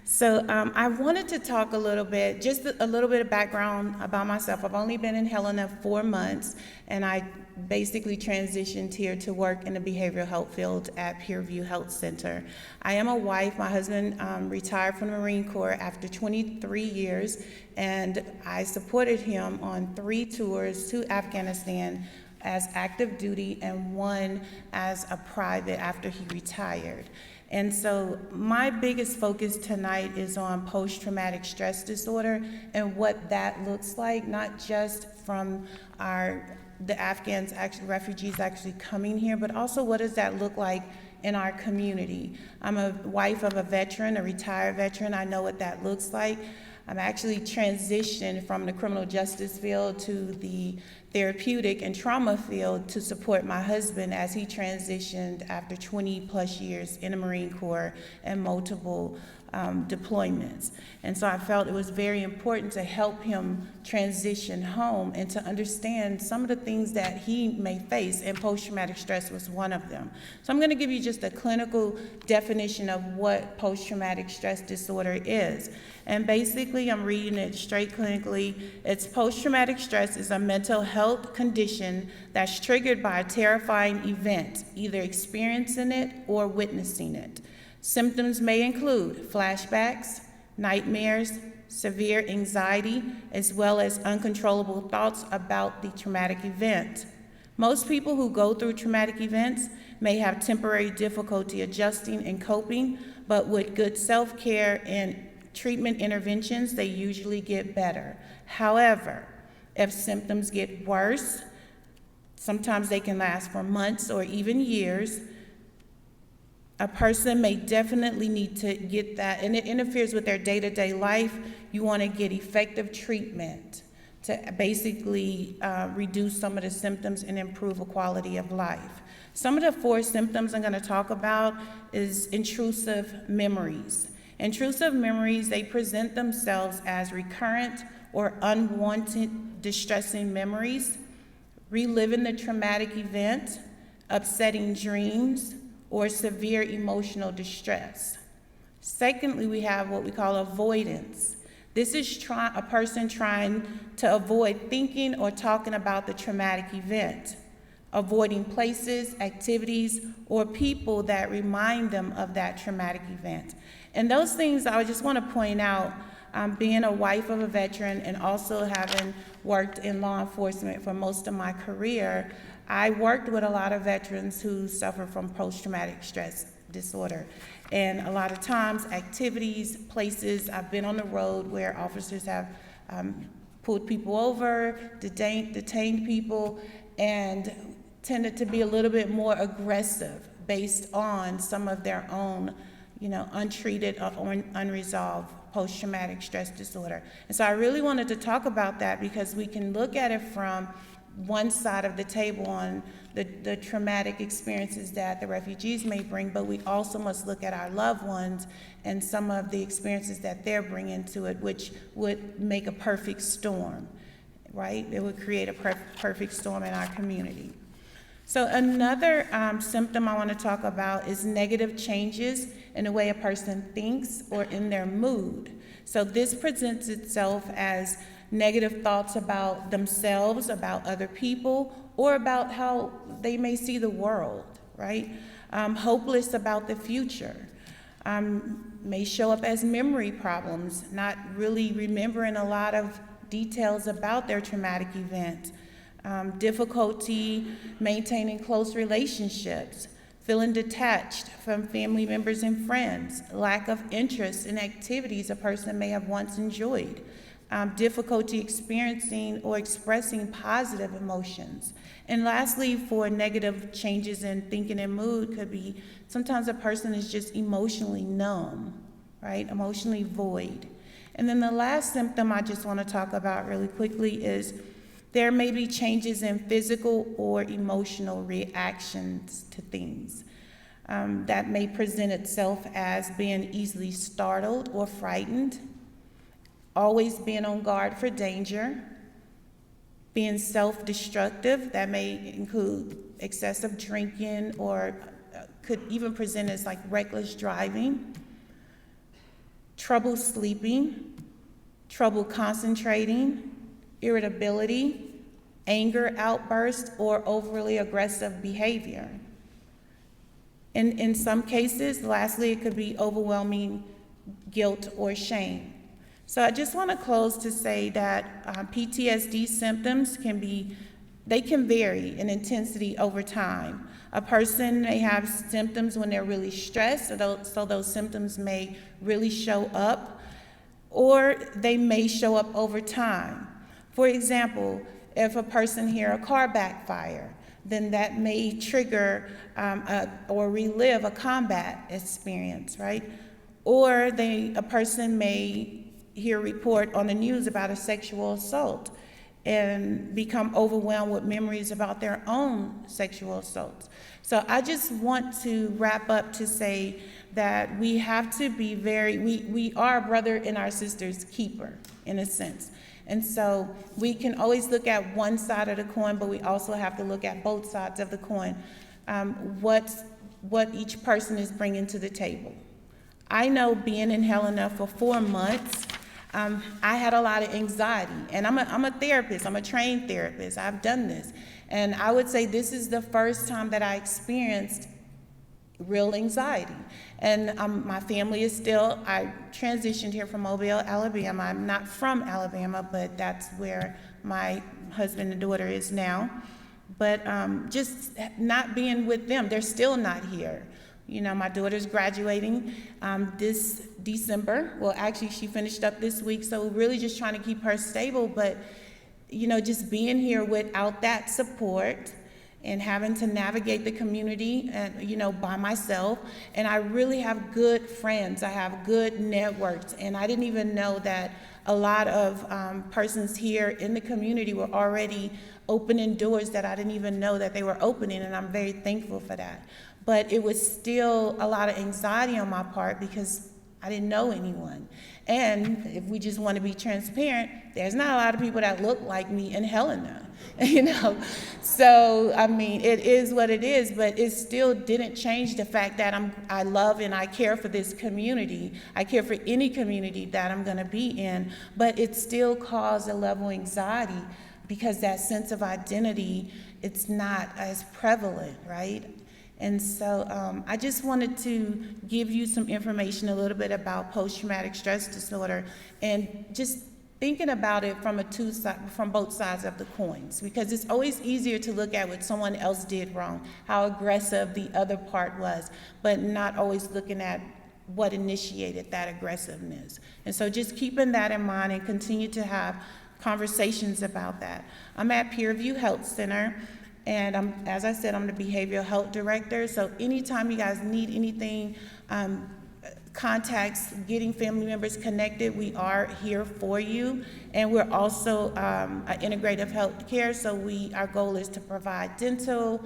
So I wanted to talk a little bit of background about myself. I've only been in Helena 4 months, and I basically transitioned here to work in the behavioral health field at Peerview Health Center. I am a wife. My husband retired from the Marine Corps after 23 years, and I supported him on 3 tours to Afghanistan as active duty and 1 as a private after he retired. And so my biggest focus tonight is on post-traumatic stress disorder and what that looks like, not just from the Afghans, refugees actually coming here, but also what does that look like in our community. I'm a wife of a veteran, a retired veteran. I know what that looks like. I'm actually transitioned from the criminal justice field to the therapeutic and trauma field to support my husband as he transitioned after 20 plus years in the Marine Corps and multiple deployments. And so I felt it was very important to help him transition home and to understand some of the things that he may face, and post-traumatic stress was one of them. So I'm going to give you just a clinical definition of what post-traumatic stress disorder is. And basically, I'm reading it straight clinically. It's post-traumatic stress is a mental health condition that's triggered by a terrifying event, either experiencing it or witnessing it. Symptoms may include flashbacks, nightmares, severe anxiety, as well as uncontrollable thoughts about the traumatic event. Most people who go through traumatic events may have temporary difficulty adjusting and coping, but with good self-care and treatment interventions, they usually get better. However, if symptoms get worse, sometimes they can last for months or even years, a person may definitely need to get that, and it interferes with their day-to-day life. You want to get effective treatment to basically reduce some of the symptoms and improve a quality of life. Some of the 4 symptoms I'm going to talk about is intrusive memories. Intrusive memories, they present themselves as recurrent or unwanted distressing memories, reliving the traumatic event, upsetting dreams, or severe emotional distress. Secondly, we have what we call avoidance. This is a person trying to avoid thinking or talking about the traumatic event, avoiding places, activities, or people that remind them of that traumatic event. And those things I just want to point out, being a wife of a veteran and also having worked in law enforcement for most of my career, I worked with a lot of veterans who suffer from post-traumatic stress disorder. And a lot of times, activities, places, I've been on the road where officers have pulled people over, detained people, and tended to be a little bit more aggressive based on some of their own, untreated or unresolved post-traumatic stress disorder. And so I really wanted to talk about that because we can look at it from one side of the table on the traumatic experiences that the refugees may bring, but we also must look at our loved ones and some of the experiences that they're bringing to it, which would make a perfect storm, right? It would create a perfect storm in our community. So another symptom I want to talk about is negative changes in the way a person thinks or in their mood. So this presents itself as negative thoughts about themselves, about other people, or about how they may see the world, right? Hopeless about the future. May show up as memory problems, not really remembering a lot of details about their traumatic event. Difficulty maintaining close relationships, feeling detached from family members and friends, lack of interest in activities a person may have once enjoyed, difficulty experiencing or expressing positive emotions. And lastly, for negative changes in thinking and mood could be sometimes a person is just emotionally numb, right? Emotionally void. And then the last symptom I just want to talk about really quickly is there may be changes in physical or emotional reactions to things. That may present itself as being easily startled or frightened, always being on guard for danger, being self-destructive. That may include excessive drinking or could even present as like reckless driving, trouble sleeping, trouble concentrating, irritability, anger outburst, or overly aggressive behavior. In some cases, lastly, it could be overwhelming guilt or shame. So I just want to close to say that PTSD symptoms can vary in intensity over time. A person may have symptoms when they're really stressed, so those symptoms may really show up, or they may show up over time. For example, if a person hears a car backfire, then that may trigger or relive a combat experience, right? Or a person may hear a report on the news about a sexual assault and become overwhelmed with memories about their own sexual assaults. So I just want to wrap up to say that we have to be we are our brother and our sister's keeper, in a sense. And so we can always look at one side of the coin, but we also have to look at both sides of the coin, what each person is bringing to the table. I know being in Helena for 4 months, I had a lot of anxiety, and I'm a therapist, I'm a trained therapist, I've done this. And I would say this is the first time that I experienced real anxiety. And my family I transitioned here from Mobile, Alabama. I'm not from Alabama, but that's where my husband and daughter is now. But just not being with them, they're still not here. You know, my daughter's graduating this December. Well, actually, she finished up this week, so we're really just trying to keep her stable. But, you know, just being here without that support and having to navigate the community, and, you know, by myself. And I really have good friends. I have good networks. And I didn't even know that a lot of persons here in the community were already opening doors that I didn't even know that they were opening, and I'm very thankful for that. But it was still a lot of anxiety on my part because I didn't know anyone. And if we just want to be transparent, there's not a lot of people that look like me in Helena, you know? So, I mean, it is what it is, but it still didn't change the fact that I love and I care for this community. I care for any community that I'm gonna be in, but it still caused a level of anxiety because that sense of identity, it's not as prevalent, right? And so I just wanted to give you some information a little bit about post-traumatic stress disorder and just thinking about it from from both sides of the coins, because it's always easier to look at what someone else did wrong, how aggressive the other part was, but not always looking at what initiated that aggressiveness. And so just keeping that in mind and continue to have conversations about that. I'm at Peerview Health Center. And as I said, I'm the behavioral health director. So anytime you guys need anything, contacts, getting family members connected, we are here for you. And we're also integrative health care. So our goal is to provide dental,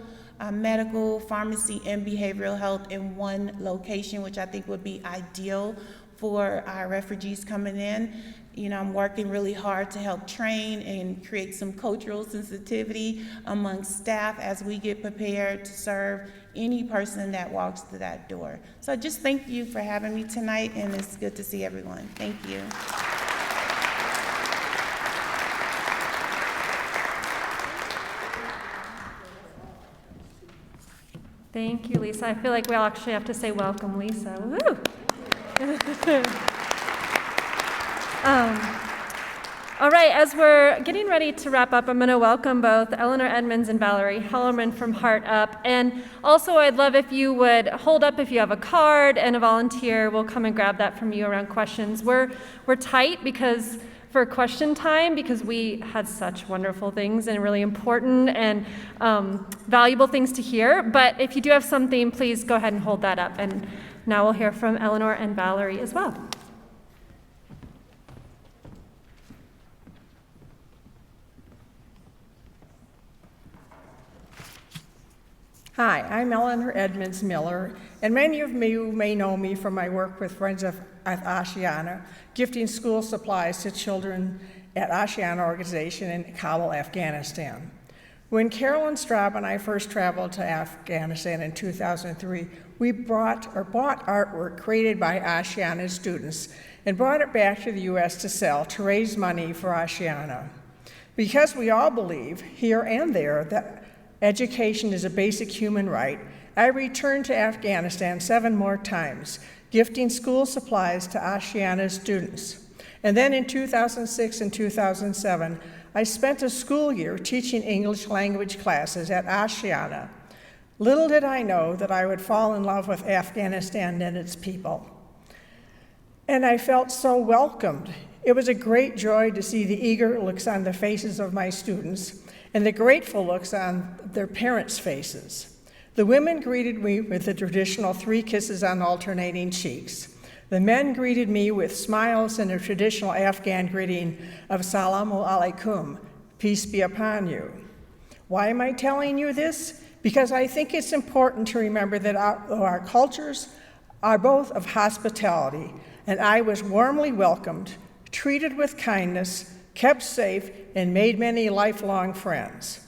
medical, pharmacy, and behavioral health in one location, which I think would be ideal for our refugees coming in. You know, I'm working really hard to help train and create some cultural sensitivity among staff as we get prepared to serve any person that walks through that door. So just thank you for having me tonight, and it's good to see everyone. Thank you. Thank you, Lisa. I feel like we all actually have to say welcome, Lisa. Woo! All right, as we're getting ready to wrap up, I'm going to welcome both Eleanor Edmonds and Valerie Hellerman from Heart Up. And also, I'd love if you would hold up if you have a card, and a volunteer will come and grab that from you around questions. We're tight because for question time, because we had such wonderful things and really important and valuable things to hear. But if you do have something, please go ahead and hold that up. And now we'll hear from Eleanor and Valerie as well. Hi, I'm Eleanor Edmonds-Miller, and many of you may know me from my work with Friends of Ashiana, gifting school supplies to children at Ashiana organization in Kabul, Afghanistan. When Carolyn Straub and I first traveled to Afghanistan in 2003, we bought artwork created by Ashiana students and brought it back to the U.S. to sell to raise money for Ashiana. Because we all believe, here and there, that education is a basic human right, I returned to Afghanistan 7 more times, gifting school supplies to Ashiana students. And then in 2006 and 2007, I spent a school year teaching English language classes at Ashiana. Little did I know that I would fall in love with Afghanistan and its people. And I felt so welcomed. It was a great joy to see the eager looks on the faces of my students and the grateful looks on their parents' faces. The women greeted me with the traditional 3 kisses on alternating cheeks. The men greeted me with smiles and a traditional Afghan greeting of Salamu Alaikum, peace be upon you. Why am I telling you this? Because I think it's important to remember that our cultures are both of hospitality, and I was warmly welcomed, treated with kindness, kept safe, and made many lifelong friends.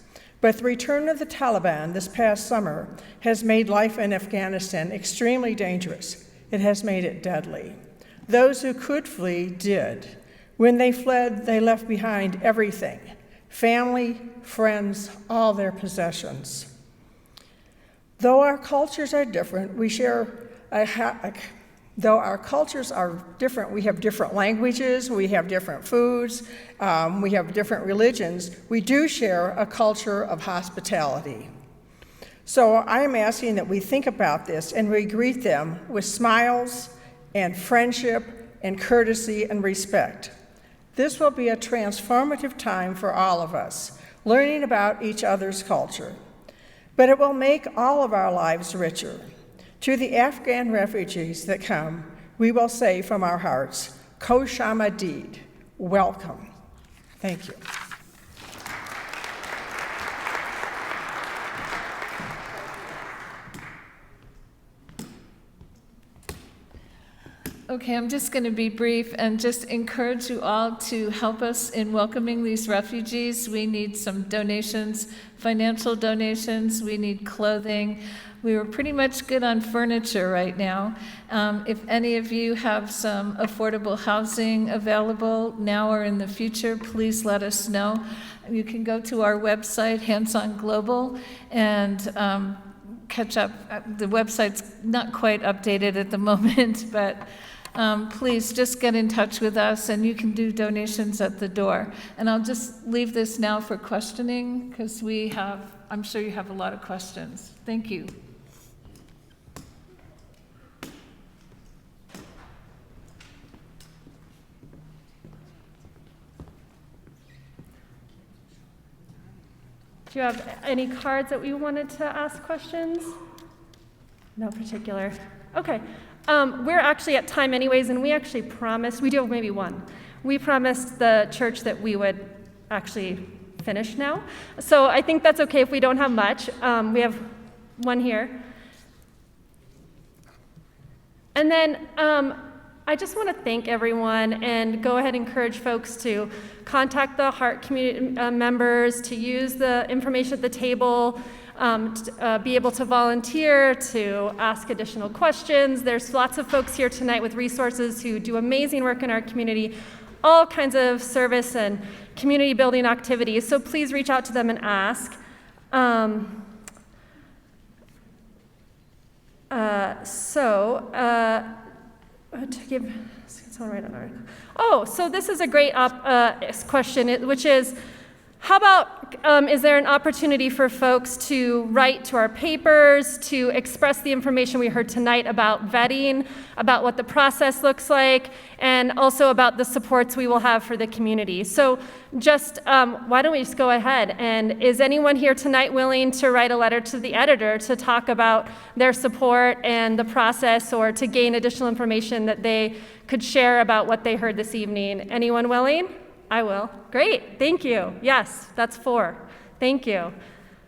But the return of the Taliban this past summer has made life in Afghanistan extremely dangerous. It has made it deadly. Those who could flee did. When they fled, they left behind everything: family, friends, all their possessions. Though our cultures are different, we have different languages, we have different foods, we have different religions, we do share a culture of hospitality. So I'm asking that we think about this and we greet them with smiles and friendship and courtesy and respect. This will be a transformative time for all of us, learning about each other's culture. But it will make all of our lives richer. To the Afghan refugees that come, we will say from our hearts, Khosh Amadid, welcome. Thank you. Okay, I'm just going to be brief and just encourage you all to help us in welcoming these refugees. We need some donations, financial donations. We need clothing. We were pretty much good on furniture right now. If any of you have some affordable housing available now or in the future, please let us know. You can go to our website, Hands On Global, and catch up. The website's not quite updated at the moment, but please just get in touch with us, and you can do donations at the door. And I'll just leave this now for questioning, because I'm sure you have a lot of questions. Thank you. Do you have any cards that we wanted to ask questions? No particular. Okay. We're actually at time anyways, and we actually promised, we do have maybe one. We promised the church that we would actually finish now. So I think that's okay if we don't have much. We have one here. And then I just want to thank everyone and go ahead and encourage folks to contact the Heart community members, to use the information at the table, to be able to volunteer, to ask additional questions. There's lots of folks here tonight with resources who do amazing work in our community, all kinds of service and community building activities. So please reach out to them and ask. So this is a great question, which is, how about, is there an opportunity for folks to write to our papers, to express the information we heard tonight about vetting, about what the process looks like, and also about the supports we will have for the community? So just, why don't we just go ahead, and is anyone here tonight willing to write a letter to the editor to talk about their support and the process, or to gain additional information that they could share about what they heard this evening? Anyone willing? I will. Great, thank you. Yes, that's 4. Thank you.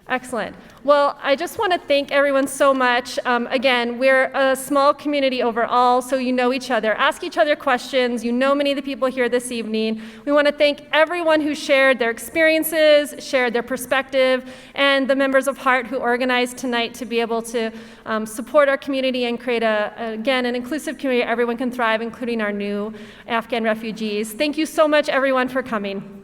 Excellent. Well, I just want to thank everyone so much. Again, we're a small community overall, so you know each other. Ask each other questions. You know many of the people here this evening. We want to thank everyone who shared their experiences, shared their perspective, and the members of Heart who organized tonight to be able to support our community and create, again, an inclusive community where everyone can thrive, including our new Afghan refugees. Thank you so much, everyone, for coming.